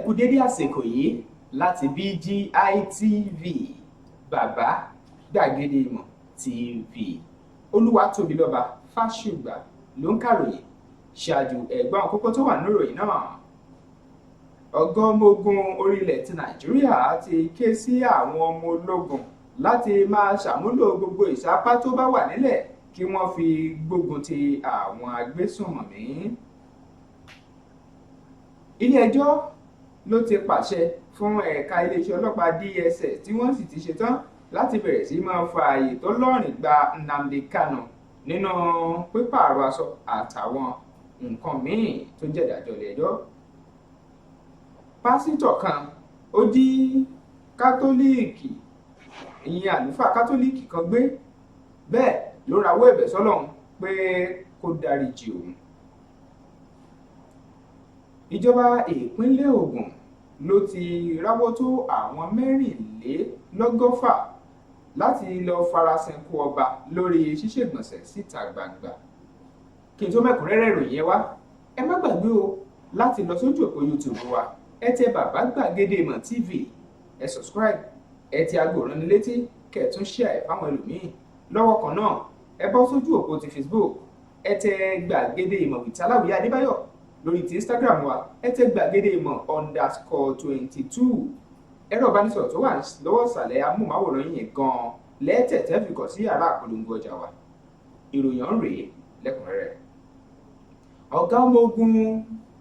kú dédé àsìkò yìí láti BGI TV bàbá gbàgede ìmọ̀ TV Olúwatóbilọ́ba Fásùgbà ló ń kàròyìn ṣáájú ẹ̀gbọ́n kókó tó wà níròyìn náà. Ọ̀gá ọmọ ogun orílẹ̀ ti Nàìjíríà ti ké sí àwọn ọmọ ológun láti máa ṣàmúlò gbogbo ìsapá tó bá wà nílẹ̀ kí wọ́n fi gbógun ti àwọn agbésùnmọ̀mí. Ilé-ẹjọ́ ló ti pàṣẹ fún ẹ̀ka iléeṣẹ́ ọlọ́pàá DSS tí wọ́n sì ti ṣetán láti bẹ̀rẹ̀ sí máa fa ààyè tó lọ́rìn gba Nnamdi Kanu nínú pípààrọ̀ aṣọ àtàwọn nǹkan míì tó jẹ́ ìdájọ́ ilé-ẹjọ́. Pásítọ̀ kan ó jí kátólíìkì ìyẹn àlùfáà kátólíìkì kan gbé, bẹ́ẹ̀ ló rawọ́ ẹ̀bẹ̀ sọ́lọ́run pé kó dáríjì òun. Ìjọba ìpínlẹ̀ Ògùn ló ti ráwọ́ tó àwọn 64 láti lọ farasin kú ọba lórí ṣíṣègbọ̀nsẹ̀ síta gbangba. Kí n tó mẹ́kúnrẹ́rẹ́ ìròyìn yẹn wá, ẹ má gbàgbé o láti lọ sójú òpó YouTube wa, ẹ tẹ bàbá gbàgede ìmọ̀ TV, ẹ subscribe, ẹ tẹ aago ìránnilétí kẹ́ ẹ tún share fáwọn ẹlòmíín. Lọ́wọ́ kan náà ẹ bọ́ sójú òpó ti Facebook, ẹ tẹ gbàgede ìmọ̀ with Aláwìyé Adébáyọ̀. Lórí ti Instagram wa ẹ tẹ gbàgede ìmọ̀ _22. Ẹ̀rọ ìbánisọ̀rọ̀ tó wà lọ́wọ́ ìsàlẹ̀ amóhùnmáwòrán yẹn gan-an lẹ́tẹ̀ẹ̀tẹ̀ fi kàn sí yàrá àpolongo ọjà wa. Ìròyìn ọ̀hún rèé lẹ́kùnrẹ́rẹ́. Ọ̀gá ọmọ ogun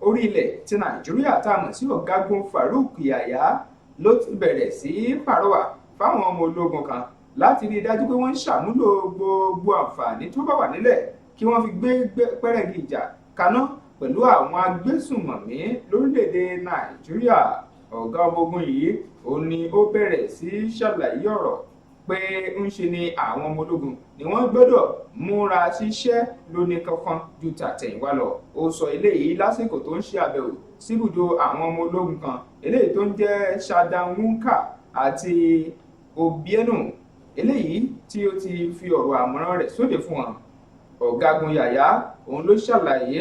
orí ilẹ̀ ti Nàìjíríà tá a mọ̀ sí ọ̀gágun Farouk Yahaya ló ti bẹ̀rẹ̀ sí pàrọwà fáwọn ọmọ ológun kan láti rí i dájú pé wọ́n ń ṣàmúlò gbogbo àǹfààní tó bá wà nílẹ̀ kí wọ́n fi gbé pẹ́rẹ́gì ìjà kaná pẹ̀lú àwọn agbésùnmọ̀mí lórílẹ̀‐èdè Nàìjíríà. Ọ̀gá ọmọ ogun yìí ó ní ó bẹ̀rẹ̀ sí ṣàlàyé ọ̀rọ̀ pé ń ṣe ni àwọn ọmọ ológun ni wọ́n gbọ́dọ̀ múra síṣẹ́ lóní kankan ju tàtẹ̀yìnwá lọ. Ó sọ eléyìí lásìkò tó ń ṣe àbẹ̀wò síbùdó àwọn ọmọ ológun kan eléyìí tó ń jẹ́ Sadanwuka àti Obieno, eléyìí tí ó ti fi ọ̀rọ̀ àmọ̀ràn rẹ̀ sóde fún wọn. Ọ̀gágun Yahaya òun ló ṣàlàyé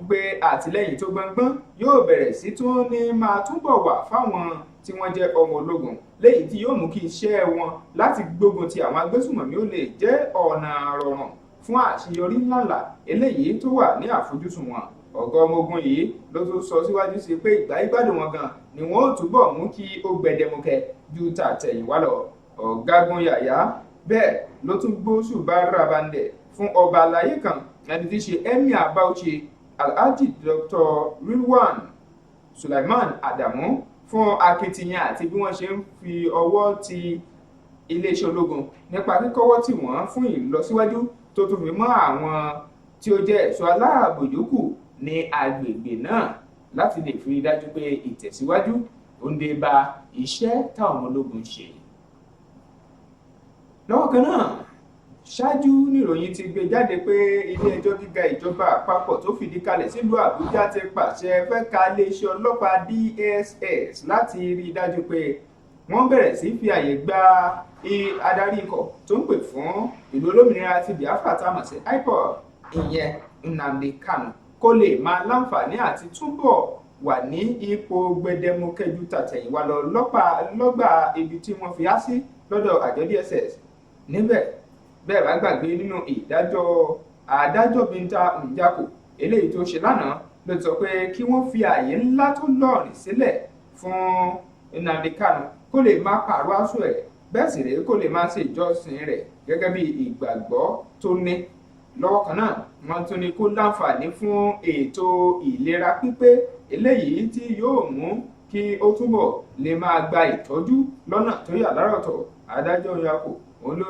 pé àtìlẹ́yìn tó gbọngbọ́n yóò bẹ̀rẹ̀ sí tún ní máa túbọ̀ wà fáwọn tí wọ́n jẹ́ ọmọ ológun, léyìí tí yóò mú kí iṣẹ́ wọn láti gbógun ti àwọn agbésùnmọ̀mí ó lè jẹ́ ọ̀nà rọrùn fún àṣeyọrí ńláńlá eléyìí tó wà ní àfojúsùn wọn. Ọ̀gá ọmọ ogun yìí ló tún sọ síwájú sí pé ìgbáyégbádùn wọn gan ni wọ́n ó túbọ̀ mú kí ó gbẹdẹmukẹ ju tàtẹ̀yìnwá lọ. Ọ̀gágun Yahaya bẹ́ẹ̀ ló tún gbóṣùbà rabandẹ̀ fún ọba aláyé kan ẹni tí í ṣe Emir Bauchi Alhaji Dr. Rilwan Sulaiman Adamu fún akitiyan àti bí wọ́n ṣe ń fi ọwọ́ ti iléeṣẹ́ ológun nípa kíkọ́wọ́ tì wọ́n fún ìlọsíwájú tó tún fi mọ́ àwọn tí ó jẹ́ ẹ̀ṣọ́ aláàbò yòókù ní agbègbè náà láti lè fi dájú pé ìtẹ̀síwájú ó ń dé bá iṣẹ́ táwọn ọmọ ológun ṣe. Lọ́wọ́ kan náà, ṣáájú níròyìn ti gbé jáde pé ilé-ẹjọ́ gíga ìjọba àpapọ̀ tó fìdí kalẹ̀ sílùú Àbújá ti pàṣẹ fẹ́ka iléeṣẹ́ ọlọ́pàá DSS láti rí i dájú pé wọ́n bẹ̀rẹ̀ sí fi àyè gba adarí ikọ̀ tó ń pè fún ìlú olómìnira ti Biafra tá a mọ̀ sí IPOB ìyẹn Nnamdi Kanu kó lè máa láǹfààní àti túbọ̀ wà ní ipò gbẹdẹmukẹjú tàtẹ̀yìnwá lọ lọ́gbà ibi tí wọ́n fi á sí lọ́dọ̀ àjọ DSS. Níbẹ̀ bẹ́ẹ̀ bá gbàgbé nínú ìdájọ́ adájọ́ Binta Njako eléyìí tó ṣe lánàá ló sọ pé kí wọ́n fi ààyè ńlá tó lọ́rìn sílẹ̀ fún Nnamdi Kanu kó lè máa pààrọ̀ aṣọ ẹ̀, bẹ́ẹ̀ sì rèé kó lè máa ṣe ìjọsìn rẹ̀ gẹ́gẹ́ bí ìgbàgbọ́ tó ní. Lọ́wọ́ kan náà wọ́n tún ní kó láǹfààní fún ètò ìlera pípé eléyìí tí yóò mú kí ó túbọ̀ lè máa gba ìtọ́jú lọ́nà tó yà lárọ̀tọ̀. Adájọ́ Njako òun ló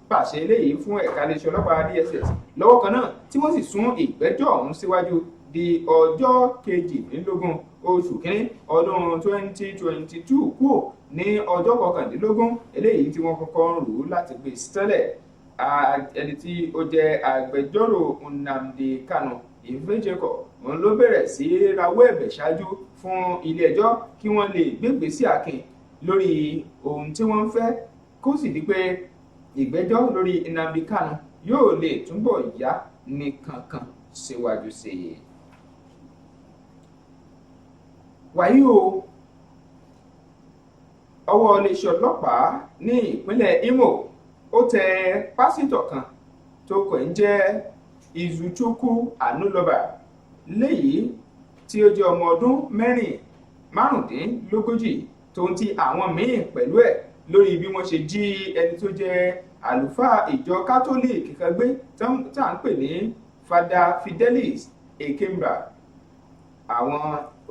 pàṣẹ eléyìí fún ẹ̀ka iléeṣẹ́ ọlọ́pàá DSS lọ́wọ́ kan náà tí wọ́n sì sún ìgbẹ́jọ́ ọ̀hún síwájú di ọjọ́ 22 oṣù kínní ọdún 2022 kúrò ní ọjọ́ 19 eléyìí tí wọ́n kọ́kọ́ ń rò ó láti gbé tẹ́lẹ̀. Ẹni tí ó jẹ́ agbẹjọ́rò Nnamdi Kanu Ifejeko òun ló bẹ̀rẹ̀ sí rawọ́ ẹ̀bẹ̀ ṣáájú fún ilé-ẹjọ́ kí wọ́n lè gbégbèsè akin lórí ohun tí wọ́n ń fẹ́ kó sì di pé ìgbẹ́jọ́ lórí Nnamdi Kanu yóò lè túbọ̀ yá ní kankan síwájú sí i. Wàyí o, ọwọ́ iléeṣẹ́ ọlọ́pàá ní ìpínlẹ̀ Imo ó tẹ pásítọ̀ kan tó kọ̀ ń jẹ́ Izuchukwu Anuloba léyìí tí ó jẹ́ ọmọ ọdún márùndínlógójì tó ń ti àwọn míì pẹ̀lú ẹ̀ lórí bí wọ́n ṣe jí ẹni tó jẹ́ àlùfáà ìjọ kátólíìkì kan gbé tá à ń pè ní Fada Fidelis Ekemba. Àwọn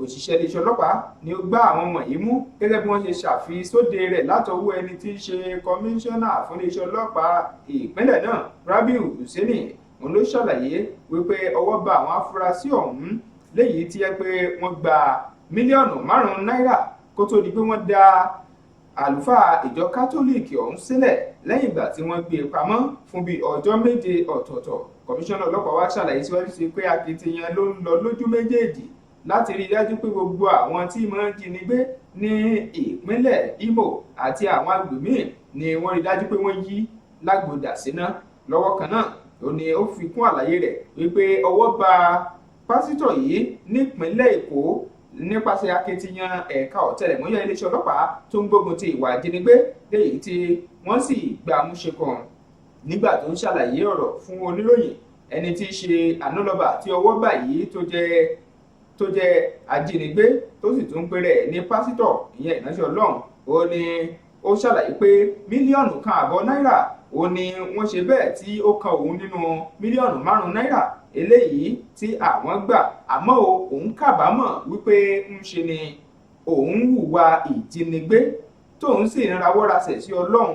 òṣìṣẹ́ iléeṣẹ́ ọlọ́pàá ni ó gbá àwọn wọ̀nyí mú gẹ́gẹ́ bí wọ́n ṣe ṣàfisóde rẹ̀ látọwọ́ ẹni tí í ṣe kọmíṣánná fún iléeṣẹ́ ọlọ́pàá ìpínlẹ̀ náà Rabiu Hussaini. Òun ló ṣàlàyé wípé ọwọ́ bá àwọn afurasí ọ̀hún léyìí tí ẹ pé wọ́n gba mílíọ̀nù 5 náírà kó tó di pé wọ́n dá àlùfáà ìjọ kátólíìkì ọ̀hún sílẹ̀ lẹ́yìn ìgbà tí wọ́n gbé e pamọ́ fún bíi ọjọ́ méje ọ̀tọ̀ọ̀tọ̀. Kọmíṣánná ọlọ́pàá wá ṣàlàyé síwájú sí pé akitiyan ló ń lọ lójú méjèèjì láti rí i dájú pé gbogbo àwọn tí máa ń jíni gbé ní ìpínlẹ̀ Imo àti àwọn agbègbè míì ni wọ́n rí i dájú pé wọ́n yí lágbòdà síná. Lọ́wọ́ kan náà ó ní ó fi kún àlàyé rẹ̀ wípé ọwọ́ bá pásítọ̀ yìí nípínlẹ̀ Èkó nípasẹ̀ akitiyan ẹ̀ka ọ̀tẹlẹ̀múyẹ́ iléeṣẹ́ ọlọ́pàá tó ń gbógun ti ìwà ìjínigbé léyìí tí wọ́n sì gbà mú ṣe kàn. Nígbà tó ń ṣàlàyé ọ̀rọ̀ fún oníròyìn, ẹni tí í ṣe Anuloba tí ọwọ́ bá yìí tó jẹ́ ajínigbé tó sì tún péré ní pásítọ̀ ìyẹn ìránṣẹ́ Ọlọ́run, ó ní ó ṣàlàyé pé mílíọ̀nù 1.5 náírà ó ní wọ́n ṣe bẹ́ẹ̀ tí ó kan òun nínú mílíọ̀nù 5 náírà eléyìí tí àwọn gbà, àmọ́ òun kábàámọ̀ wípé ń ṣe ni òun hùwà ìjínigbé tóun sì ń rawọ́ rasẹ̀ sí Ọlọ́run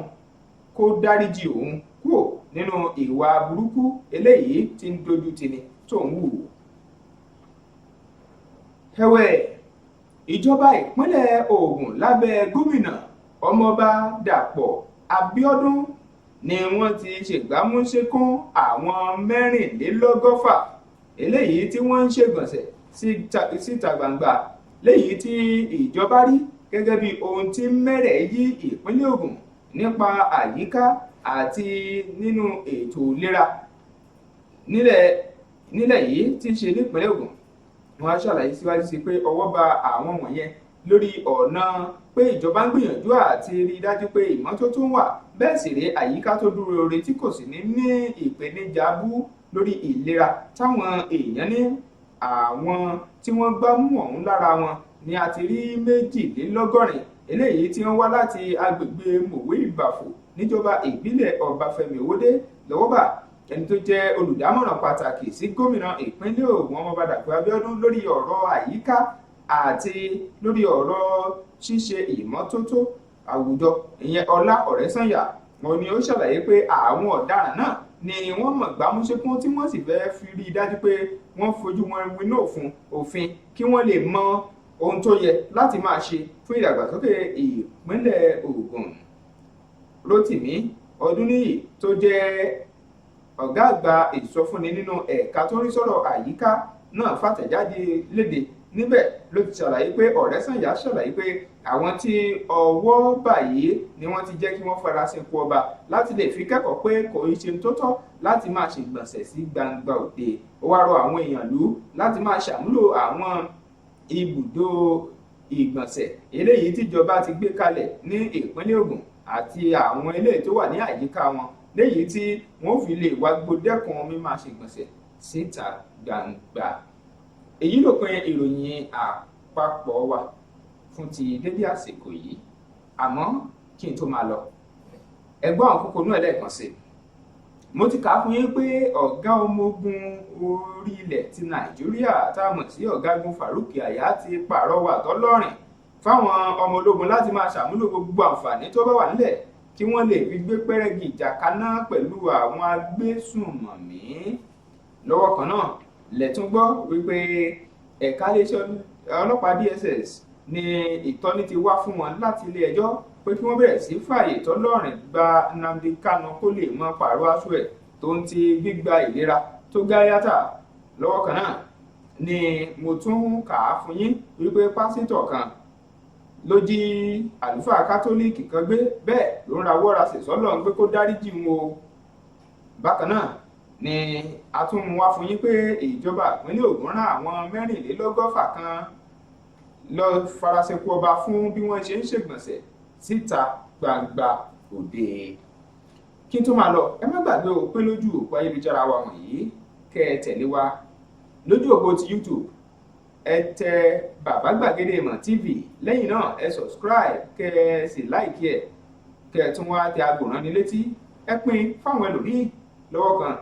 kó dáríjì òun kúrò nínú ìwà burúkú eléyìí tí ń dojú tini tóun hù. Ẹ̀wẹ̀, ìjọba ìpínlẹ̀ Ògùn lábẹ́ gómìnà ọmọọba Dàpọ̀ Abíọ́dún ni wọ́n ti ṣègbámúṣekún àwọn 64 eléyìí tí wọ́n ń ṣègbọ̀nsẹ̀ síta gbangba léyìí tí ìjọba rí gẹ́gẹ́ bí ohun tí mẹ́rẹ̀ yí ìpínlẹ̀ Ògùn nípa àyíká àti nínú ètò ìlera nílẹ̀ yìí tí ń ṣe nípínlẹ̀ Ògùn. Wọ́n á ṣàlàyé síwájú sí pé ọwọ́ bá àwọn wọ̀nyẹn lórí ọ̀nà pé ìjọba ń gbìyànjú àti rí i dájú pé ìmọ́tótó wà, bẹ́ẹ̀ sì rí àyíká tó dúró re tí kò sì ní ìpèníjà bú lórí ìlera táwọn èèyàn ní. Àwọn tí wọ́n gbá mú ọ̀hún lára wọn ni a ti rí 82 eléyìí tí wọ́n wá láti agbègbè Mòwe Ìbàfò níjọba ìbílẹ̀ Ọbáfẹ́mi Owódé. Lọ́wọ́ bá ẹni tó jẹ́ olùdámọ̀ràn pàtàkì sí gómìnà ìpínlẹ̀ Ògùn ọmọọba Dàpọ̀ Abíọ́dún lórí ọ̀rọ̀ àyíká àti lórí ọ̀rọ̀ ṣíṣe ìmọ́tótó àwùjọ ìyẹn Ọlá Ọ̀rẹ́sànyà. Wọ́n ní ó ṣàlàyé pé àwọn ọ̀daràn náà ni wọ́n mọ̀ gbámúṣekún tí wọ́n sì fẹ́ fi rí i dájú pé wọ́n fojú wọn winá òfin kí wọ́n lè mọ ohun tó yẹ láti máa ṣe fún ìdàgbàsókè ìpínlẹ̀ Ògùn. Rótìmí Ọdúnníyì tó jẹ́ ọ̀gá àgbà ìsọfúnni nínú ẹ̀ka tó ń rí sọ̀rọ̀ àyíká náà fàtẹ̀jáde léde. Níbẹ̀ ló ti ṣàlàyé pé Ọ̀rẹ́sànyà ṣàlàyé pé àwọn tí ọwọ́ bà yìí ni wọ́n ti jẹ́ kí wọ́n farasin kú ọba láti lè fi kẹ́kọ̀ọ́ pé kò í ṣe tó tọ́ láti máa ṣe ìgbọ̀nsẹ̀ sí gbangba òde. Ó wá rọ àwọn èèyàn lú láti máa ṣàmúlò àwọn ibùdó ìgbọ̀nsẹ̀ eléyìí tíjọba ti gbé kalẹ̀ ní ìpínlẹ̀ Ògùn àti àwọn eléyìí tó wà ní àyíká wọn léyìí tí wọ́n fi lè wá gbódẹ́kun mímáa ṣe ìgbọ̀nsẹ̀ síta gbangba. Èyí lópin ìròyìn àpapọ̀ wa fún ti dédé àsìkò yìí, àmọ́ kí n tó máa lọ ẹgbọ́n àwọn kókó náà lẹ́ẹ̀kan sí. Mo ti kà á fún yín pé ọ̀gá ọmọ ogun orí ilẹ̀ ti Nàìjíríà tá a mọ̀ sí ọ̀gágun Farouk Yahya ti pàrọwà tọ́lọ́rìn fáwọn ọmọ ológun láti máa ṣàmúlò gbogbo àǹfààní tó bá wà nílẹ̀ kí wọ́n lè fi gbé pẹ́rẹ́gì ìjà kaná pẹ̀lú àwọn agbésùnmọ̀mí. Lọ́wọ́ kan náà lẹ́tún gbọ́ wípé ẹ̀ka iléeṣẹ́ ọlọ́pàá DSS ni ìtọ́ni ti wá fún wọn láti ilé ẹjọ́ pé kí wọ́n bẹ̀rẹ̀ sí fààyè tọ́lọ́rìn gba Nnamdi Kanu kó lè mọ pààrọ̀ aṣọ ẹ̀ tó ń ti gbígba ìlera tó gá yàtà. Lọ́wọ́ kan náà ni mo tún kà á fún yín wípé pásítọ̀ kan ló jí àlùfáà kátólíìkì kan gbé, bẹ́ẹ̀ ló ń rawọ́ rasẹ̀ sọ́lọ́run ń gbé kó dáríjì wọn o. Bákan náà ni a tún mú wá fún yín pé ìjọba ìpínlẹ̀ Ògùn rán àwọn 64 kan lọ farasin kú ọba fún bí wọ́n ṣe ń ṣègbọ̀nsẹ̀ síta gbangba òde. Kí n tó máa lọ, ẹ má gbàgbé o pé lójú òpó ayélujára wa wọ̀nyí kẹ́ ẹ tẹ̀lé wa lójú òpó ti YouTube, ẹ tẹ Bàbá Gbàgede Ìmọ̀ TV, lẹ́yìn náà ẹ subscribe kẹ́ ẹ sì like ẹ, kẹ́ ẹ tún wá tẹ aago ìránnilétí, ẹ pín fáwọn ẹlòmíì lọ́wọ́ kan.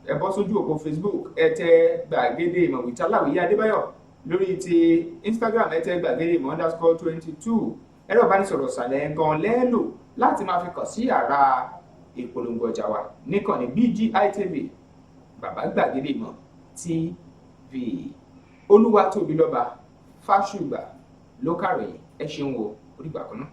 Ẹ bọ́ sójú òpó Facebook, ẹ tẹ Gbàgede Ìmọ̀ with Aláwìyé Adébáyọ̀, lórí ti Instagram ẹ tẹ Gbàgede Ìmọ̀ _22. Ẹ̀rọ ìbánisọ̀rọ̀ ṣàlẹ̀ gan lẹ́lò láti máa fi kàn sí yàrá ìpolongo ọjà wa níkànnì BGI TV, Bàbá Gbàgede Ìmọ̀ TV. Olúwatóbilọ́ba Fásùgbà ló kàròyìn. Ẹ ṣeun o, orí ìgbà kan náà.